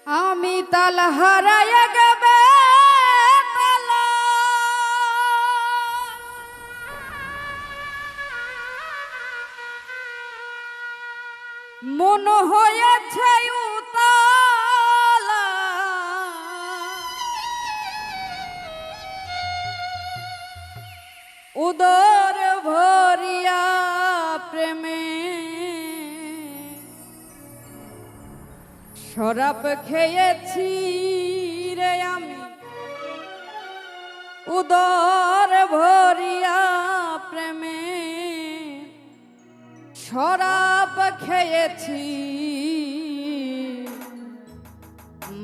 আমি তাল হারায় গেবে তালা মন হয়েছে উতালা উদর ভরিয়া প্রেমে শরাব খেয়েছি রে আমি উদর ভরিয়া প্রেমে শরাব খেয়েছি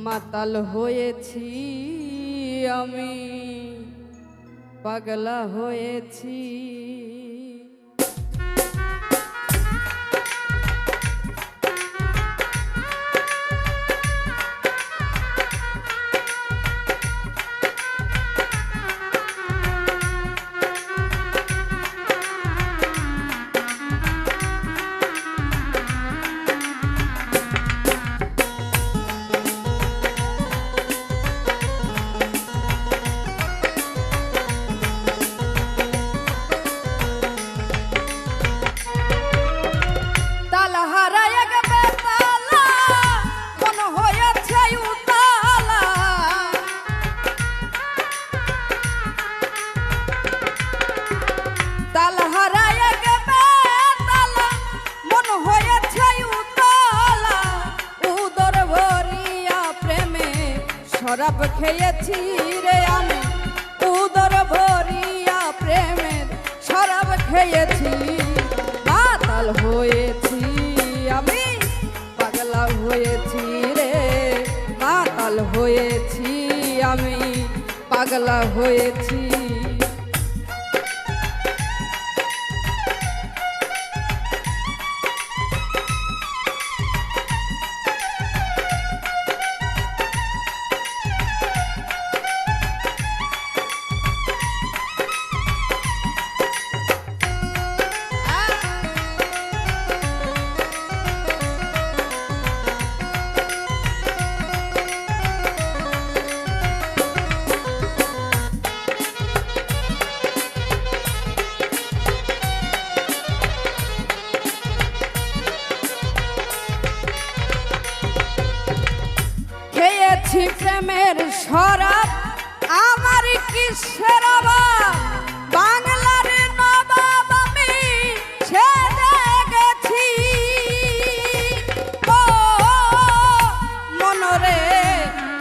মাতাল হয়েছি আমি পাগলা হয়েছি শরাব খেয়েছি রে আমি উদর ভরিয়া প্রেমের শরাব খেয়েছি মাতাল হয়েছি আমি পাগলা হয়েছি রে মাতাল হয়েছি আমি পাগলা হয়েছি খেয়েছি প্রেমের শরাব আমার কিসের অভাব বাংলার নবাব আমি ছেড়ে গেছি ও মনরে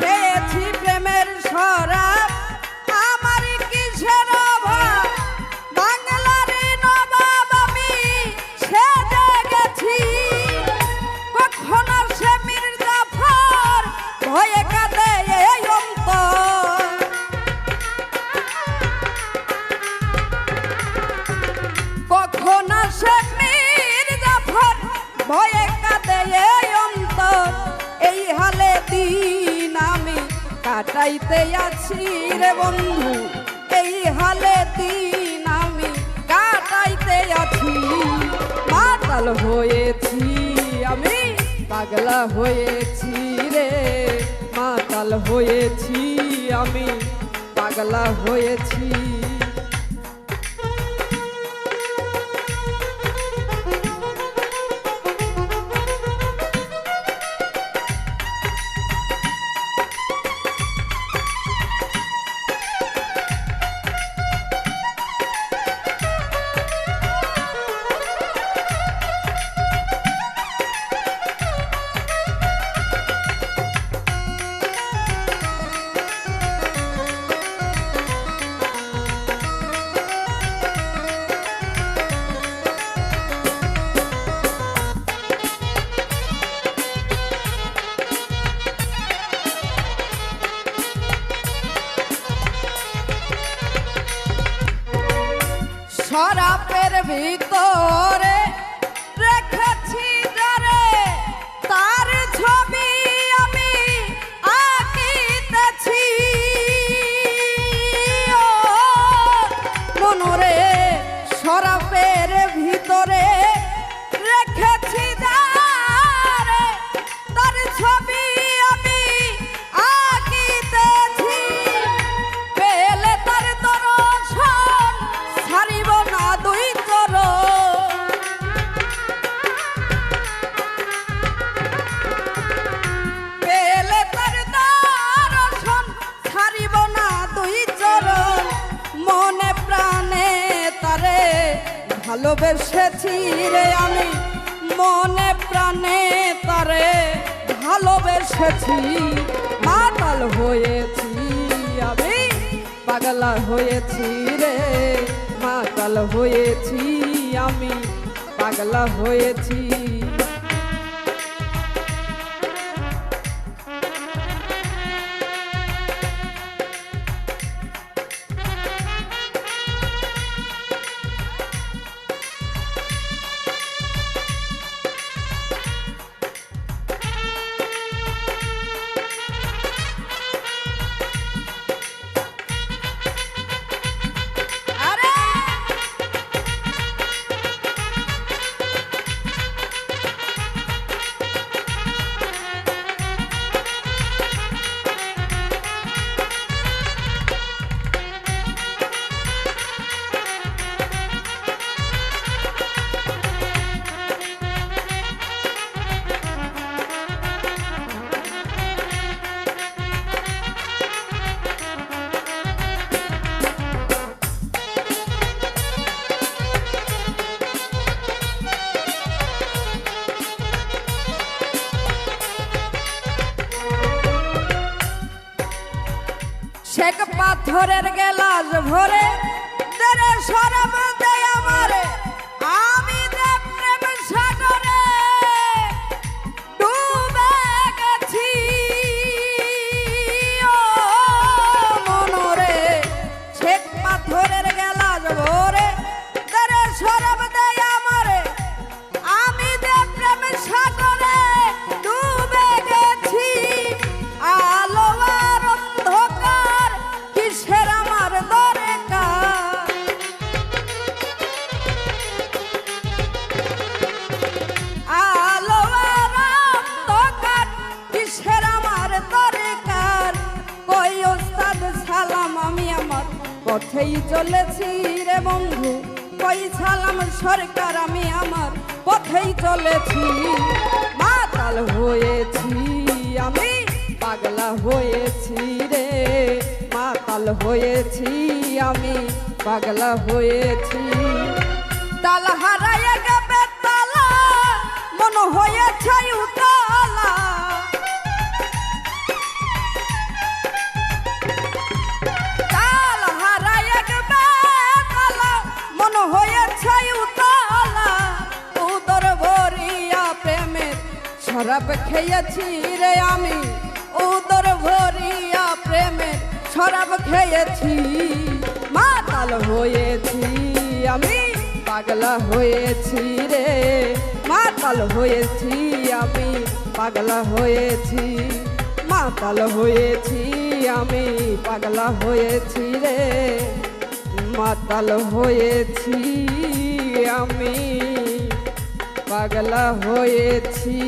খেয়েছি প্রেমের শরাব আমার কিসের অভাব বাংলার নবাব আমি ছেড়ে গেছি কখনো সে মির্জাফর ভয়ে কাঁদে এই অন্তর কখন আসে মির্জাফর ভয়ে কাঁদে এই অন্তর এই হালে দিন আমি কাটাইতে আছি রে বন্ধু এই হালে দিন আমি কাটাইতে আছি মাতাল হয়েছি আমি পাগলা হয়েছি রে মাতাল হয়েছি আমি পাগলা হয়েছি শরাবের ভিতরে রেখেছি যারে তার ছবি আমি আঁকিতেছি মনরে শরাবের ভিতরে রেখেছি যারে তার ছবি আমি ভালোবেসেছি রে আমি মনে প্রাণে তারে ভালোবেসেছি মাতাল হয়েছি আমি পাগলা হয়েছি রে মাতাল হয়েছি আমি পাগলা হয়েছি শেখ পাথরের গেলাস ভরে দেরে সরব দেয় আমারে আমি যে প্রেম সাগরে ডুবে গেছি ও মনরে শেখ পাথরের গেলাস ভরে দেরে সরব দেয় আমারে আমি যে প্রেম সাগরে ডুবে গেছি আলো আর অন্ধকার কিসের আমার দরকার আলো আর অন্ধকার কিসের আমার দরকার কই ওস্তাদ সালাম আমি আমার পথেই চলেছি রে বন্ধু কই সালাম সরকার আমি আমার পথেই চলেছি মাতাল হয়েছি আমি পাগলা হয়েছি রে মাতাল হয়েছি আমি পাগলা হয়েছি তাল হারাইয়া গেবে তালা মন হয়েছে উতালা তাল হারাইয়া গেবে তালা মন হয়েছে উতালা উদর ভরিয়া প্রেমের শরাব খেয়েছি রে আমি উদর ভরিয়া প্রেমের শরাব খেয়েছি মাতাল হয়েছি আমি পাগলা হয়েছি রে মাতাল হয়েছি আমি পাগলা হয়েছি মাতাল হয়েছি আমি পাগলা হয়েছি রে মাতাল হয়েছি আমি পাগলা হয়েছি।